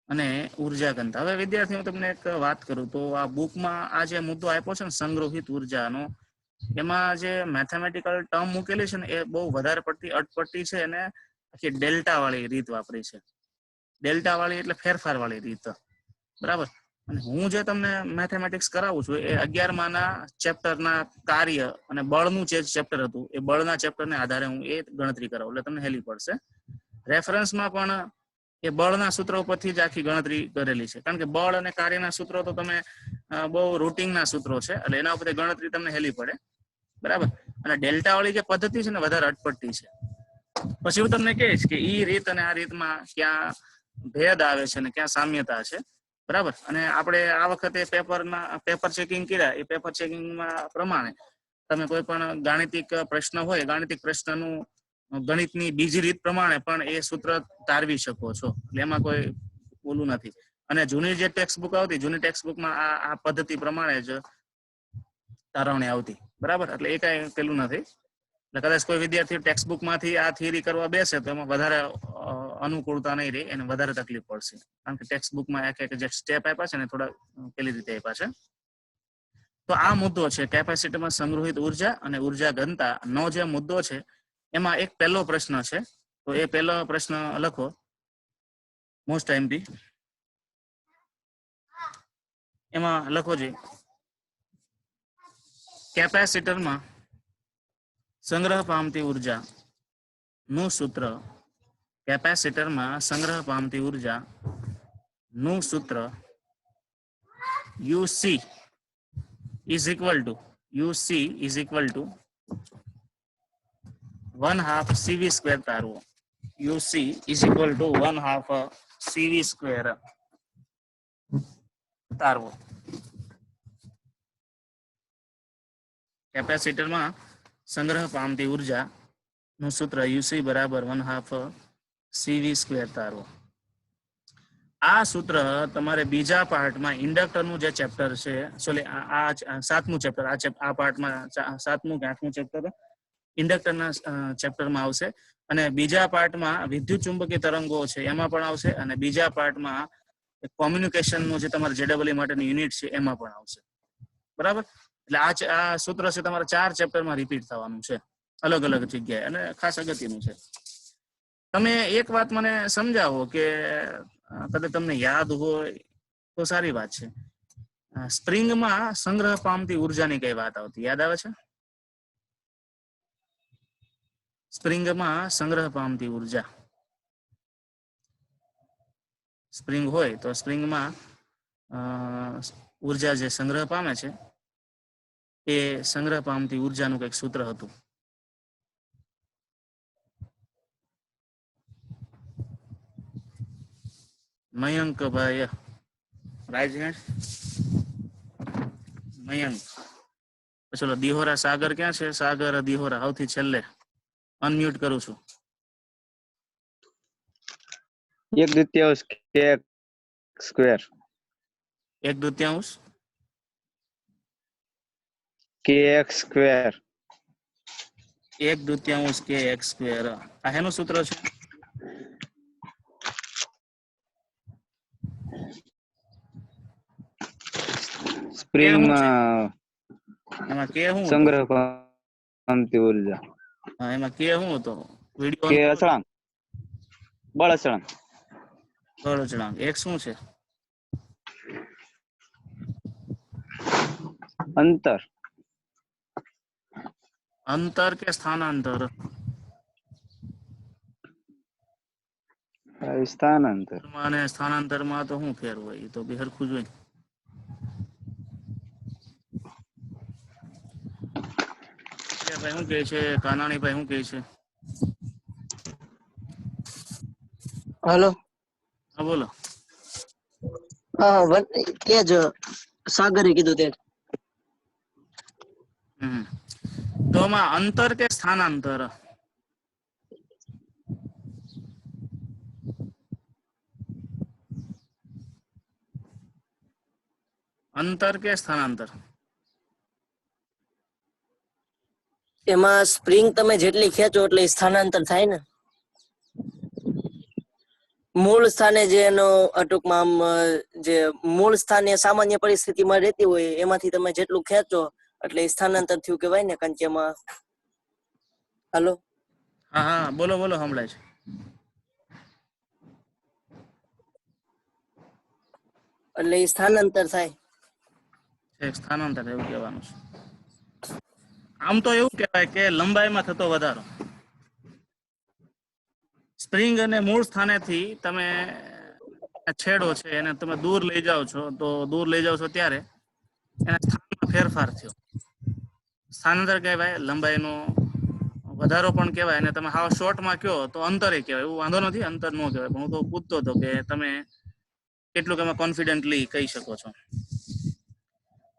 અને ઉર્જા ઘનતા. હવે વિદ્યાર્થીઓ તમને એક વાત કરું તો આ બુકમાં આ જે મુદ્દો આપ્યો છે ને સંગ્રહિત ઉર્જાનો, એમાં જે મેથેમેટિકલ ટર્મ મૂકેલી છે ને એ બહુ વધારે પડતી અટપટી છે, અને આખી ડેલ્ટા વાળી રીત વાપરી છે. ડેલ્ટા વાળી એટલે ફેરફાર વાળી રીત, બરાબર. અને હું જે તમને મેથેમેટિક્સ કરાવું છું એ 11માના ચેપ્ટરના કાર્ય અને બળનું જે ચેપ્ટર હતું એ બળના ચેપ્ટરને આધારે હું એ ગણતરી કરાવું, એટલે તમને હેલી પડશે. રેફરન્સમાં પણ એ બળના સૂત્રો પરથી જ આખી ગણતરી કરેલી છે, કારણ કે બળ અને કાર્યના સૂત્રો તો તમે બહુ રૂટિનના સૂત્રો છે, એટલે એના ઉપરથી ગણતરી તમને હેલી પડે, બરાબર. અને ડેલ્ટા વાળી જે પદ્ધતિ છે ને વધારે અટપટી છે. પછી હું તમને કહીશ કે ઈ રીત અને આ રીતમાં ક્યાં ભેદ આવે છે અને ક્યાં સામ્યતા છે, બરાબર. અને આપણે આ વખતે પેપર ચેકિંગ કર્યા, એ પેપર ચેકિંગમાં પ્રમાણે તમે કોઈ પણ ગાણિતિક પ્રશ્ન હોય, ગાણિતિક પ્રશ્નનું ગણિતની બીજી રીત પ્રમાણે પણ એ સૂત્ર તારવી શકો છો, એટલે એમાં કોઈ ઓલું નથી. અને જૂની જે ટેક્સ્ટ બુક આવતી, જૂની ટેક્સ્ટ બુકમાં આ પદ્ધતિ પ્રમાણે જ તારવણી આવતી, બરાબર. એટલે એ કઈ પેલું નથી. એટલે કદાચ કોઈ વિદ્યાર્થી ટેક્સ્ટ બુકમાંથી આ થિયરી કરવા બેસે તો એમાં વધારે અનુકૂળતા નહીં રહે, એને વધારે તકલીફ પડશે, કારણ કે ટેક્સ્ટ બુકમાં એક જે સ્ટેપ આપ્યા છે ને થોડા પેલી રીતે આપ્યા છે. તો આ મુદ્દો છે કેપેસિટરમાં સંગ્રહિત ઉર્જા અને ઉર્જા ઘનતા નો જે મુદ્દો છે, એમાં એક પહેલો પ્રશ્ન છે. તો એ પહેલો પ્રશ્ન લખો, મોસ્ટ એમપી. એમાં લખો છે કેપેસિટરમાં સંગ્રહ પામતી ઉર્જા નું સૂત્ર. કેપેસિટરમાં સંગ્રહ પામતી ઉર્જા નું સૂત્ર UC is equal to 1/2 CV² તારવો. UC is equal to 1/2 CV² તારવો. કેપેસિટરમાં સંગ્રહ પામતી ઉર્જા નું સૂત્ર UC બરાબર 1/2 CV² તારવો. આ સૂત્ર તમારે બીજા પાર્ટમાં ઇન્ડક્ટરનું જે ચેપ્ટર છે, સોરી આ 7મું ચેપ્ટર, આ પાર્ટમાં 7મું કે 8મું ચેપ્ટર ઇન્ડક્ટરના ચેપ્ટરમાં આવશે. અને બીજા પાર્ટમાં વિદ્યુત ચુંબકીય તરંગો છે એમાં પણ આવશે, અને બીજા પાર્ટમાં કોમ્યુનિકેશનનું જે તમારે JEE માટેનું યુનિટ છે એમાં પણ આવશે, બરાબર. એટલે આ સૂત્ર છે તમારે 4 ચેપ્ટરમાં રિપીટ થવાનું છે, અલગ અલગ જગ્યાએ, અને ખાસ અગત્યનું છે. તમે એક વાત મને સમજાવો કે કદાચ તમને યાદ હોય તો સારી વાત છે. સ્પ્રિંગમાં સંગ્રહ પામતી ઉર્જાની કઈ વાત આવતી, યાદ આવે છે? સ્પ્રિંગમાં સંગ્રહ પામતી ઉર્જા, સ્પ્રિંગ હોય તો સ્પ્રિંગમાં અ, ઉર્જા જે સંગ્રહ પામે છે એ સંગ્રહ પામતી ઉર્જાનું કંઈક સૂત્ર હતું. Mayankbhai right hand Mayank. ચલો દિહોરા સાગર ક્યાં છે? સાગર દિહોરા સૌથી છેલ્લે. અનમ્યુટ કરું છું. 1/2 kx square. 1/2 kx square. 1/2 kx square. આ હેનું સૂત્ર છે? સ્પ્રિંગ શું છે? માં એમાં કે શું હતો? સંગ્રહ પામતી ઉર્જા. હા, એમાં કે શું હતો? વિડીયો કે અચળાંક, બળ અચળાંક. અચળાંક. એક શું છે? અંતર. અંતર કે સ્થાનાંતર? સ્થાનાંતર. અને સ્થાનાંતરમાં તો શું ફેર હોય? એ તો બે હરખું જ હોય. ભાઈ શું કહે છે? કાનાણીભાઈ શું કહે છે? હલો. હા બોલો. હા, તે જ સાગરે કીધું તે. તો આમાં અંતર કે સ્થાનાંતર? અંતર કે સ્થાનાંતર? એમાં સ્પ્રિંગ તમે જેટલી ખેંચો એટલે સ્થાનાંતર થાય ને. મૂળ સ્થાને જે એનો ટૂંકમાં આમ જે મૂળ સ્થાને સામાન્ય પરિસ્થિતિમાં રહેતી હોય એમાંથી તમે જેટલું ખેંચો એટલે સ્થાનાંતર થયું કહેવાય ને. કારણ કે એમાં હાલો. હા હા બોલો બોલો, સંભળાય છે. એટલે એ સ્થાનાંતર થાય. સ્થાનાંતર એવું કહેવાનું છે. આમ તો એવું કહેવાય કે લંબાઈમાં થતો વધારો. સ્પ્રિંગ અને મૂળ સ્થાનેથી તમે છેડો છે એને તમે દૂર લઈ જાઓ છો, તો દૂર લઈ જાઓ છો ત્યારે એના સ્થાનમાં ફેરફાર થયો. સ્થાનાંતર કહેવાય. લંબાઈનો વધારો પણ કહેવાય. અને તમે હાવ શોર્ટમાં કહો તો અંતરે કહેવાય. એવું વાંધો નથી, અંતર ન કહેવાય. પણ હું તો પૂછતો હતો કે તમે કેટલુંક એમાં કોન્ફિડન્ટલી કહી શકો છો.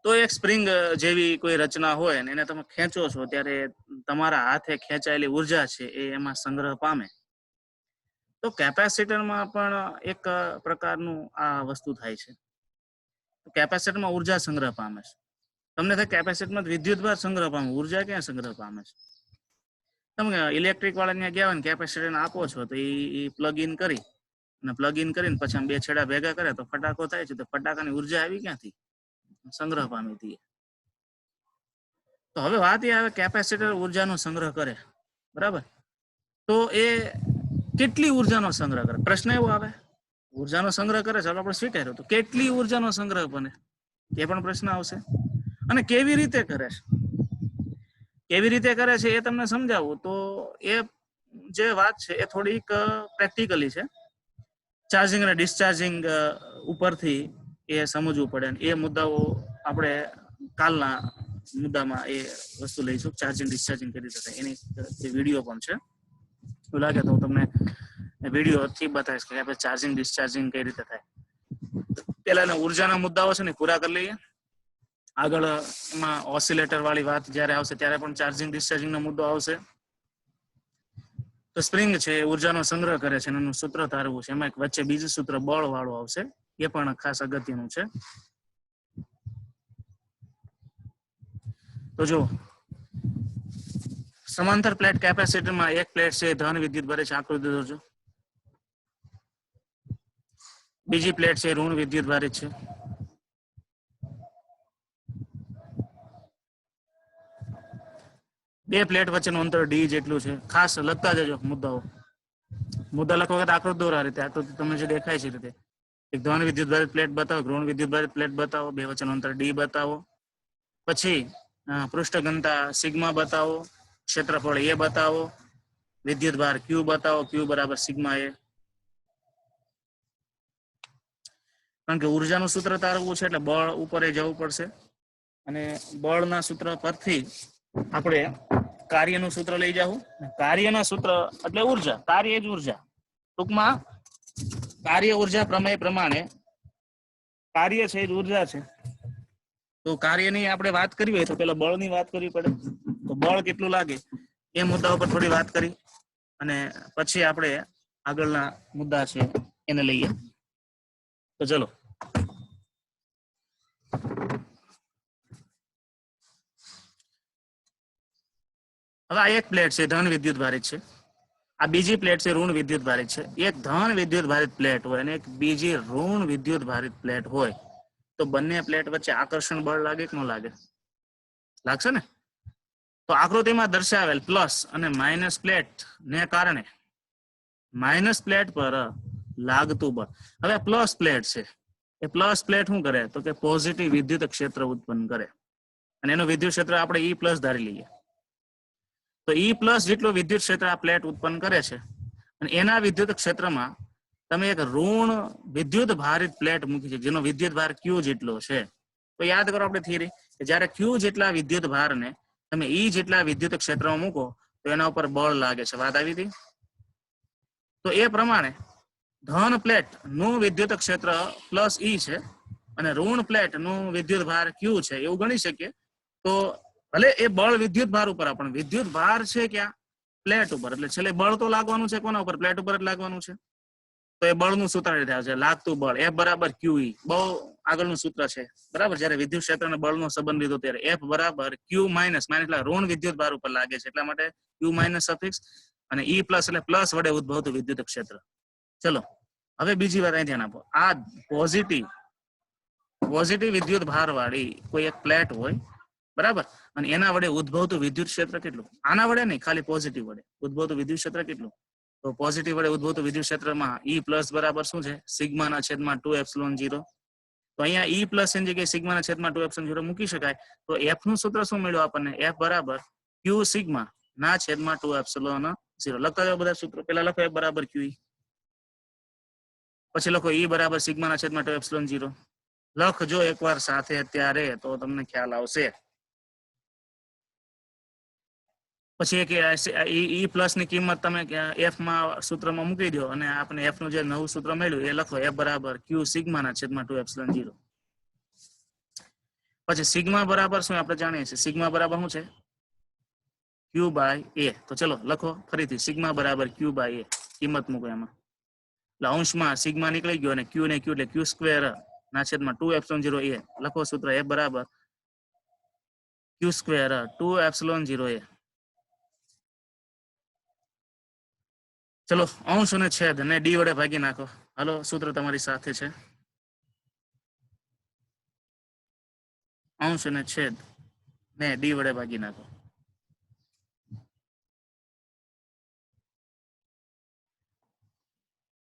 તો એક સ્પ્રિંગ જેવી કોઈ રચના હોય ને એને તમે ખેંચો છો ત્યારે તમારા હાથે ખેંચાયેલી ઉર્જા છે એ એમાં સંગ્રહ પામે. તો કેપેસિટરમાં પણ એક પ્રકારનું આ વસ્તુ થાય છે. કેપેસિટરમાં ઉર્જા સંગ્રહ પામે છે. તમને થાય કેપેસિટરમાં વિદ્યુતભાર સંગ્રહ પામે, ઉર્જા ક્યાં સંગ્રહ પામે છે? તમે ઇલેક્ટ્રિક વાળાને ગયા હોય ને કેપેસિટર આપો છો તો એ પ્લગ ઇન કરી અને પ્લગ ઇન કરીને પછી આમ બે છેડા ભેગા કરે તો ફટાકો થાય છે. તો ફટાકાની ઉર્જા આવી ક્યાંથી? સંગ્રહ પામી હતી. તો હવે વાત એ આવે કેપેસિટર ઉર્જાનો સંગ્રહ કરે, બરાબર? તો એ કેટલી ઉર્જાનો સંગ્રહ કરે? પ્રશ્ન એવો આવે. ઉર્જાનો સંગ્રહ કરે ચાલો આપણે સ્વીકાર્યો, તો કેટલી ઉર્જાનો સંગ્રહ બને એ પણ પ્રશ્ન આવશે. અને કેવી રીતે કરે છે? કેવી રીતે કરે છે એ તમને સમજાવું તો એ જે વાત છે એ થોડીક પ્રેક્ટિકલી છે. ચાર્જિંગ અને ડિસ્ચાર્જિંગ ઉપરથી એ સમજવું પડે. એ મુદ્દાઓ આપણે કાલના મુદ્દામાં એ વસ્તુ લઈશું. ચાર્જિંગ ડિસ્ચાર્જિંગ કરી રીતે થાય એની વિડીયો પણ છે. એવું લાગે તો હું તમને વિડીયો થી બતાવીશ કે આપણે ચાર્જિંગ ડિસ્ચાર્જિંગ કઈ રીતે થાય. પેલા ઉર્જાના મુદ્દાઓ છે ને પૂરા કરી લઈએ. આગળ એમાં ઓસિલેટર વાળી વાત જ્યારે આવશે ત્યારે પણ ચાર્જિંગ ડિસ્ચાર્જિંગ નો મુદ્દો આવશે. તો સ્પ્રિંગ છે ઉર્જાનો સંગ્રહ કરે છે, એનું સૂત્ર ધારવું છે. એમાં એક વચ્ચે બીજું સૂત્ર બળ વાળું આવશે, એ પણ ખાસ અગત્યનું છે. તો જો સમાંતર પ્લેટ કેપેસિટરમાં એક પ્લેટ છે ધન વિદ્યુત ભરે છે, આકૃતિ દોરજો. બીજી પ્લેટ છે ઋણ વિદ્યુત ભારિત છે. બે પ્લેટ વચ્ચેનું અંતર ડી જેટલું છે. ખાસ લખતા જજો મુદ્દાઓ. મુદ્દા લખવા વખત આકૃતિ દોરા રીતે. આકૃતિ તમને જે દેખાય છે રીતે એક ધન વિદ્યુત ભારિત પ્લેટ બતાવો, ઋણ વિદ્યુત ભારિત પ્લેટ બતાવો, બે વચ્ચેનું અંતર ડી બતાવો. પછી પૃષ્ઠ ઘનતા સિગ્મા બતાવો, ક્ષેત્રફળ એ બતાવો, વિદ્યુત ભાર ક્યુ બતાવો, ક્યુ બરાબર સિગ્મા એ. કારણ કે ઉર્જાનું સૂત્ર તારવવું છે એટલે બળ ઉપર જવું પડશે અને બળના સૂત્ર પરથી આપણે કાર્યનું સૂત્ર લઈ જાવું. કાર્યના સૂત્ર એટલે ઉર્જા, કાર્ય જ ઉર્જા. ટૂંકમાં કાર્ય ઉર્જા પ્રમેય પ્રમાણે કાર્ય છે એ જ ઉર્જા છે. તો કાર્યની આપણે વાત કરવી હોય તો પેલા બળની વાત કરવી પડે. તો બળ કેટલું લાગે એ મુદ્દા ઉપર થોડી વાત કરી અને પછી આપણે આગળના મુદ્દા છે એને લઈએ. તો ચલો હવે આ એક પ્લેટ છે ધન વિદ્યુત ભારિત છે, આ બીજી પ્લેટ છે ઋણ વિદ્યુત ભારિત છે. એક ધન વિદ્યુત ભારિત પ્લેટ હોય અને એક બીજી ઋણ વિદ્યુત ભારિત પ્લેટ હોય તો બંને પ્લેટ વચ્ચે આકર્ષણ બળ લાગે કે ન લાગે? લાગશે ને. તો આકૃતિમાં દર્શાવેલ પ્લસ અને માઇનસ પ્લેટ ને કારણે માઇનસ પ્લેટ પર લાગતું બળ. હવે પ્લસ પ્લેટ છે એ પ્લસ પ્લેટ શું કરે તો કે પોઝિટિવ વિદ્યુત ક્ષેત્ર ઉત્પન્ન કરે અને એનું વિદ્યુત ક્ષેત્ર આપણે ઈ પ્લસ ધારી લઈએ. તો ઈ પ્લસ જેટલું વિદ્યુત ક્ષેત્ર આ પ્લેટ ઉત્પન્ન કરે છે અને એના વિદ્યુત ક્ષેત્રમાં તમે એક ઋણ વિદ્યુત ભારિત પ્લેટ મૂકી છે જેનો વિદ્યુત ભાર ક્યુ જેટલો છે. તો યાદ કરો આપણે થિયરી કે જ્યારે ક્યુ જેટલા વિદ્યુત ભારને તમે ઈ જેટલા વિદ્યુત ક્ષેત્રમાં મૂકો તો એના ઉપર બળ લાગે છે. વાત આવી હતી. તો એ પ્રમાણે ધન પ્લેટ નું વિદ્યુત ક્ષેત્ર પ્લસ ઈ છે અને ઋણ પ્લેટ નું વિદ્યુત ભાર ક્યુ છે એવું ગણી શકીએ. તો ભલે એ બળ વિદ્યુત ભાર ઉપર પણ વિદ્યુત ભાર છે ક્યાં? પ્લેટ ઉપર. એટલે છેલ્લે બળ તો લાગવાનું છે કોના ઉપર? પ્લેટ ઉપર જ લાગવાનું છે. તો એ બળનું સૂત્ર થાય છે લાગતું બળ F બરાબર QE. બહુ આગળનું સૂત્ર છે બરાબર. જ્યારે વિદ્યુત ક્ષેત્ર અને બળનો સંબંધ લીધો ત્યારે F બરાબર Q માઇનસ એટલે ઋણ વિદ્યુત ભાર ઉપર લાગે છે એટલા માટે Q માઇનસ સફિક્સ અને E પ્લસ એટલે પ્લસ વડે ઉદ્ભવતું વિદ્યુત ક્ષેત્ર. ચલો હવે બીજી વાર અહીં ધ્યાન આપો. આ પોઝિટિવ વિદ્યુત ભાર વાળી કોઈ એક પ્લેટ હોય બરાબર અને એના વડે ઉદ્ભવતું વિદ્યુત ક્ષેત્ર કેટલું? આના વડે નહીં, ખાલી પોઝિટિવ વડે ઉદ્ભવતું વિદ્યુત ક્ષેત્ર કેટલું? તો પોઝિટિવ વડે ઉદ્ભવતું વિદ્યુત ક્ષેત્રમાં E પ્લસ બરાબર શું છે? સિગ્માના છેદમાં 2 એપ્સિલોન 0. તો અહીંયા E પ્લસ એની જગ્યાએ સિગ્માના છેદમાં 2 એપ્સિલોન 0 મૂકી શકાય. તો F નું સૂત્ર શું મળ્યું આપણને? F બરાબર Q સિગ્મા ના છેદમાં 2 એપ્સિલોન 0. લખતા જાઓ બધા સૂત્રો. પહેલા લખો F બરાબર QE, પછી લખો E બરાબર સિગ્માના છેદમાં 2 એપ્સિલોન 0. લખજો એકવાર સાથે અત્યારે તો તમને ખ્યાલ આવશે. પછી એક ઈ પ્લસ ની કિંમત તમે એફ માં સૂત્રમાં મૂકી દો અને આપણે એફ નું જે નવું સૂત્ર મળ્યું એ લખો F બરાબર Q સિગ્માના છેદમાં 2 એપ્સિલોન 0. પછી સિગ્મા બરાબર શું આપણે જાણીએ છીએ? સિગ્મા બરાબર શું છે? Q by A. તો ચલો લખો ફરીથી સિગ્મા બરાબર Q બાય A. કિંમત મૂકો એમાં. એટલે અંશમાં સિગ્મા નીકળી ગયો અને Q ને Q એટલે Q સ્ક્વેર ના છેદમાં 2 એપ્સિલોન 0 A. લખો સૂત્ર F બરાબર Q સ્ક્વેર 2 એપ્સિલોન 0 A. ચલો અંશ અને છેદ ને ડી વડે ભાગી નાખો. હાલો સૂત્ર તમારી સાથે છે. અંશ અને છેદ ને ડી વડે ભાગી નાખો.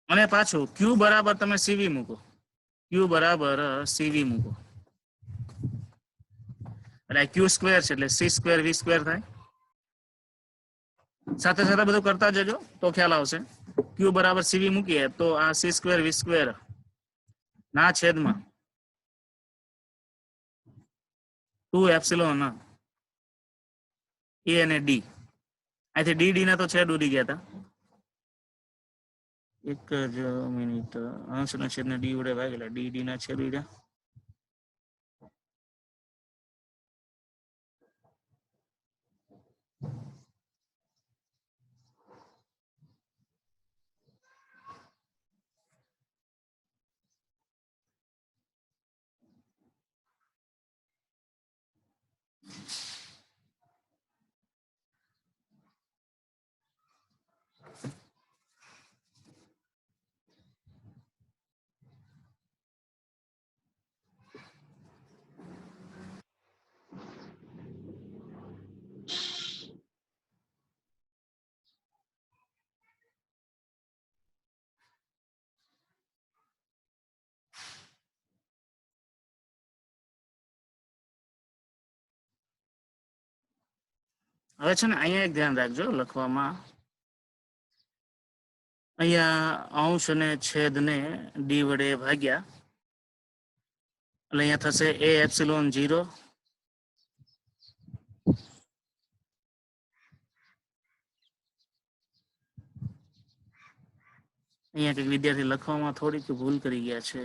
અને પાછું Q બરાબર તમે CV મૂકો. Q બરાબર CV મૂકો એટલે Q સ્ક્વેર છે એટલે C સ્ક્વેર V સ્ક્વેર થાય. સાથે સાથે બધું કરતા જજો તો ખ્યાલ આવશે. Q બરાબર CV મૂકીએ તો આ C સ્ક્વેર V સ્ક્વેર ના છેદમાં 2 એપ્સિલોન A અને D. અહીંથી ડી ડી ના તો છેદ ઉડી ગયા હતા. એક જ મિનિટ. અંશ ના છેદ ને ડી વડે ભાગેલા ડી ડી ના છેદ ઉડ્યા. હવે છે ને અહીંયા એક ધ્યાન રાખજો લખવામાં. અહીંયા અંશ અને છેદ ને ડી વડે ભાગ્યા એટલે અહીંયા થશે a એપ્સિલોન 0 અહીંયા કંઈક વિદ્યાર્થી લખવામાં થોડીક ભૂલ કરી ગયા છે.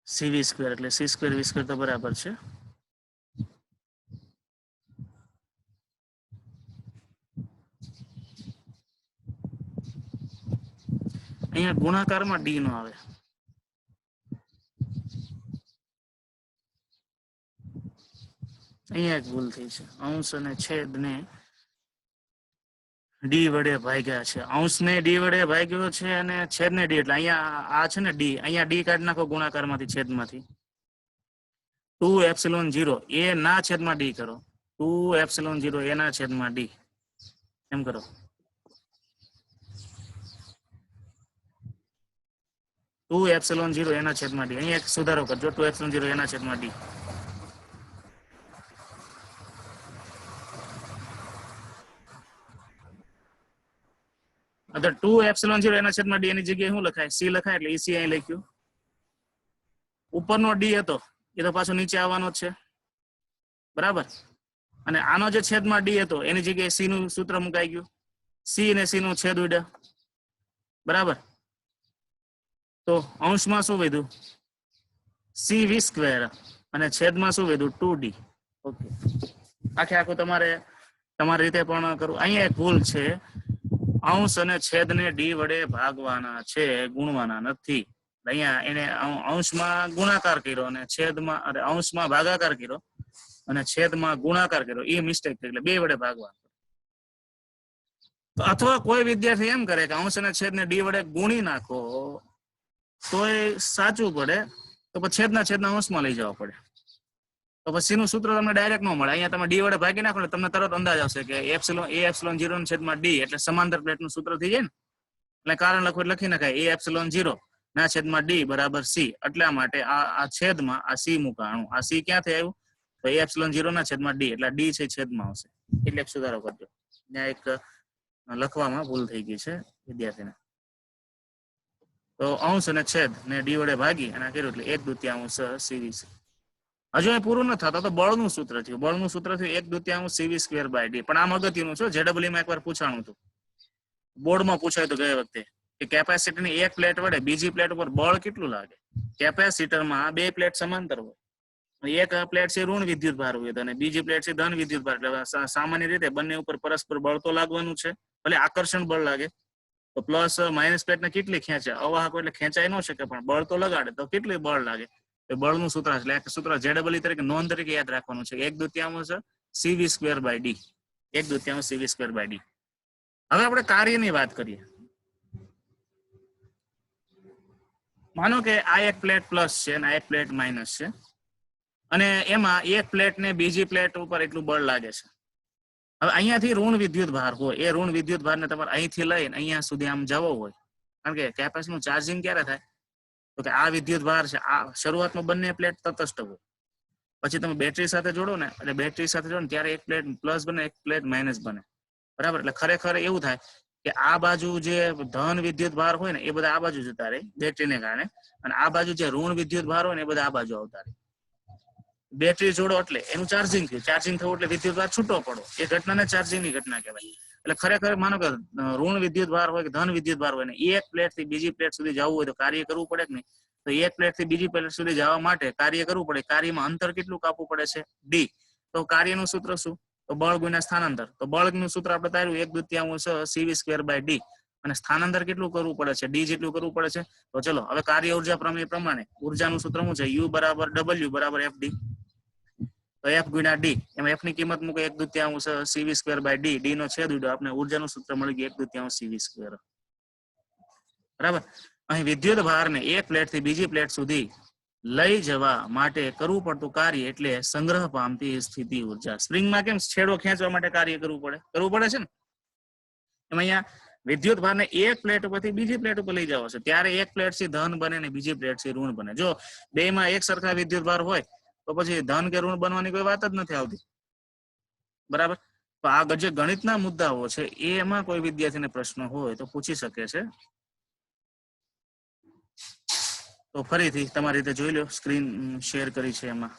cv સ્ક્વેર એટલે c સ્ક્વેર v સ્ક્વેર તો બરાબર છે. અહીંયા ગુણાકારમાં d નો આવે. અહીંયા એક ભૂલ થઈ છે. અંશ અને છેદને d વડે ભાગ્યા છે. અંશને d વડે ભાગ્યો છે અને છેદને d, એટલે અહીંયા આ છે ને d, અહીંયા d કાઢી નાખો ગુણાકારમાંથી છેદમાંથી. 2 એપ્સિલોન 0 a ના છેદમાં d કરો. 2 એપ્સિલોન 0 a ના છેદમાં d એમ કરો. ટુ એપ્સિલોન 0 એના છેદમાં d. અહીંયા એક સુધારો કરજો. 2 એપ્સિલોન 0 એના છેદમાં d. અગર 2 એપ્સિલોન 0 એના છેદમાં d એની જગ્યાએ શું લખાય? c લખાય એટલે c અહીં લખ્યું. ઉપરનો d હતો એ તો પાછો નીચે આવવાનો જ છે, બરાબર. અને આનો જે છેદમાં d હતો એની જગ્યાએ c નું સૂત્ર મુકાઈ ગયું. c અને c નું છેદ ઉડ્યા, બરાબર. તો અંશમાં શું વધ્યું? cv સ્ક્વેર અને છેદમાં શું વધ્યું? 2d. ઓકે, આખે આખું તમારે તમારી રીતે પણ કરવું. અહીંયા એક ભૂલ છે. અંશ અને છેદને d વડે ભાગવાના છે, ગુણવાના નથી. અહીંયા એને અંશમાં ગુણાકાર કર્યો અને છેદમાં, અરે અંશમાં ભાગાકાર કર્યો અને છેદમાં ગુણાકાર કર્યો, એ મિસ્ટેક થઈ. એટલે 2 વડે ભાગવાનું. અથવા કોઈ વિદ્યાર્થી એમ કરે કે અંશ અને છેદને d વડે ગુણી નાખો તો એ સાચું પડે, તો પછી છેદના અંશમાં લઈ જવા પડે. તો પછી નું સૂત્ર તમને ડાયરેક્ટ ન મળે. અહીંયા તમે d વડે ભાગી નાખો એટલે તમને તરત અંદાજ આવશે કે a એપ્સિલોન 0 ના છેદમાં d એટલે સમાંતર પ્લેટનું સૂત્ર થઈ જાય ને. એટલે કારણ લખો લખી નખાય a એપ્સિલોન 0 ના છેદમાં d બરાબર c. એટલા માટે આ છેદમાં આ c મૂકાણું. આ c ક્યાંથી આવ્યું? તો a એપ્સિલોન 0 ના છેદમાં d, એટલે d છે છેદમાં આવશે. એટલે એક સુધારો કરજો. ત્યાં એક લખવામાં ભૂલ થઈ ગઈ છે વિદ્યાર્થીને. તો અંશ અને છેદ ને d વડે ભાગી અને કર્યું એટલે 1/2 cv. હજુ એ પૂરું ન થતું તો બળનું સૂત્ર થયું. બળનું સૂત્ર થયું 1/2 cv સ્ક્વેર બાય d. પણ આમ અગત્યનું છે, JEE માં એકવાર પૂછાણું હતું, બોર્ડમાં પૂછાયું હતું ગયા વખતે કે કેપેસિટરની એક પ્લેટ વડે બીજી પ્લેટ ઉપર બળ કેટલું લાગે. કેપેસિટરમાં 2 પ્લેટ સમાંતર હોય, એક પ્લેટ છે ઋણ વિદ્યુત ભાર હોય અને બીજી પ્લેટ છે ધન વિદ્યુત ભાર. એટલે સામાન્ય રીતે બંને ઉપર પરસ્પર બળ તો લાગવાનું છે. ભલે આકર્ષણ બળ લાગે તો પ્લસ માઇનસ પ્લેટને કેટલી ખેંચે, અવાહકો એટલે ખેંચાઈ ન શકે પણ બળ તો લગાડે તો કેટલી બળ લાગે. તો બળનું સૂત્ર એટલે એક સૂત્ર JEE તરીકે નોંધ તરીકે યાદ રાખવાનું છે. 1/2 cv square by d. 1/2 cv square by d. હવે આપણે કાર્યની વાત કરીએ. માનો કે આ એક પ્લેટ પ્લસ છે અને આ એક પ્લેટ માઇનસ છે અને એમાં એક પ્લેટ ને બીજી પ્લેટ ઉપર એટલું બળ લાગે છે. હવે અહીંયાથી ઋણ વિદ્યુત ભાર હોય, એ ઋણ વિદ્યુત ભારને તમારે અહીંથી લઈને અહીંયા સુધી આમ જવો હોય, કારણ કે કેપેસિટરનું ચાર્જિંગ ક્યારે થાય? તો કે આ વિદ્યુત ભાર છે, આ શરૂઆતમાં બંને પ્લેટ તટસ્થ હોય, પછી તમે બેટરી સાથે જોડો ને, એટલે બેટરી સાથે જોડો ને ત્યારે એક પ્લેટ પ્લસ બને, એક પ્લેટ માઇનસ બને, બરાબર. એટલે ખરેખર એવું થાય કે આ બાજુ જે ધન વિદ્યુત ભાર હોય ને એ બધા આ બાજુ જતા રહે બેટરીને કારણે, અને આ બાજુ જે ઋણ વિદ્યુત ભાર હોય ને એ બધા આ બાજુ આવતા રહે. બેટરી જોડો એટલે એનું ચાર્જિંગ થયું, ચાર્જિંગ થયું એટલે વિદ્યુત ભાર છૂટો પડો, એ ઘટનાને ચાર્જિંગની ઘટના કહેવાય. એટલે ખરેખર માનો કે ઋણ વિદ્યુત ભાર હોય કે ધન વિદ્યુત ભાર હોય ને એક પ્લેટ થી બીજી પ્લેટ સુધી જવું હોય તો કાર્ય કરવું પડે કે નહીં? તો એક પ્લેટ થી બીજી પ્લેટ સુધી જવા માટે કાર્ય કરવું પડે. કાર્યમાં અંતર કેટલું કાપવું પડે છે? d. તો કાર્યનું સૂત્ર શું? તો બળ ગુણ્યા સ્થાનાંતર. તો બળનું સૂત્ર આપણે તાર્યું 1/2 cv સ્ક્વેર બાય d. અને સ્થાનાંતર કેટલું કરવું પડે છે? d જેટલું કરવું પડે છે. તો ચલો હવે કાર્ય ઉર્જા પ્રમેય પ્રમાણે ઉર્જાનું સૂત્ર શું છે? u બરાબર w બરાબર fd. તો f ગુણ્યા d, એમાં f ની કિંમત મૂકે 1/2 cv square by d. d નો છેદ ઉડ્યો, આપણે ઉર્જાનું સૂત્ર મળી ગયું 1/2 cv સ્ક્વેર, બરાબર. અહીં વિદ્યુત ભારને એક પ્લેટ થી બીજી પ્લેટ સુધી લઈ જવા માટે કરવું પડતું કાર્ય એટલે સંગ્રહ પામતી સ્થિતિ ઉર્જા. સ્પ્રિંગમાં કેમ છેડો ખેંચવા માટે કાર્ય કરવું પડે છે ને, એમાં અહીંયા વિદ્યુત ભારને એક પ્લેટ ઉપરથી બીજી પ્લેટ ઉપર લઈ જવો છે, ત્યારે એક પ્લેટ થી ધન બને ને બીજી પ્લેટ થી ઋણ બને. જો બેમાં એક સરખા વિદ્યુત ભાર હોય તો પછી ધન કે ઋણ બનવાની કોઈ વાત જ નથી આવતી, બરાબર. તો આ જે ગણિતના મુદ્દાઓ છે એમાં કોઈ વિદ્યાર્થીને પ્રશ્ન હોય તો પૂછી શકે છે. તો ફરીથી તમારી રીતે જોઈ લો, સ્ક્રીન શેર કરી છે એમાં.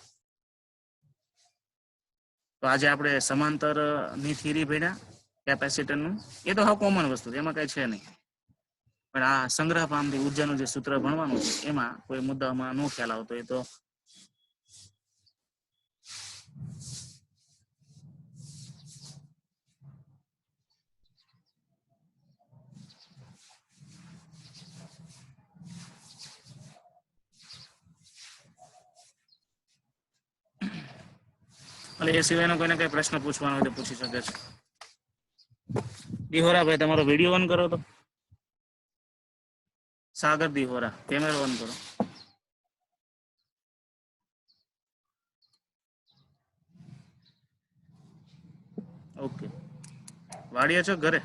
તો આજે આપણે સમાંતર ની થિયરી ભણ્યા કેપેસિટર નું. એ તો હા કોમન વસ્તુ છે, એમાં કઈ છે નહીં. પણ આ સંગ્રહ પામતી ઉર્જાનું જે સૂત્ર ભણવાનું છે એમાં કોઈ મુદ્દામાં નો ખ્યાલ આવતો એ તો એટલે એ સિવાયનો કોઈને કઈ પ્રશ્ન પૂછવાનો હોય તો પૂછી શકે છે. દિહોરા ભાઈ તમારો વિડીયો ઓન કરો તો. સાગર દિહોરા કેમેરો ઓન કરો. ઓકે, વાડીએ છો ઘરે?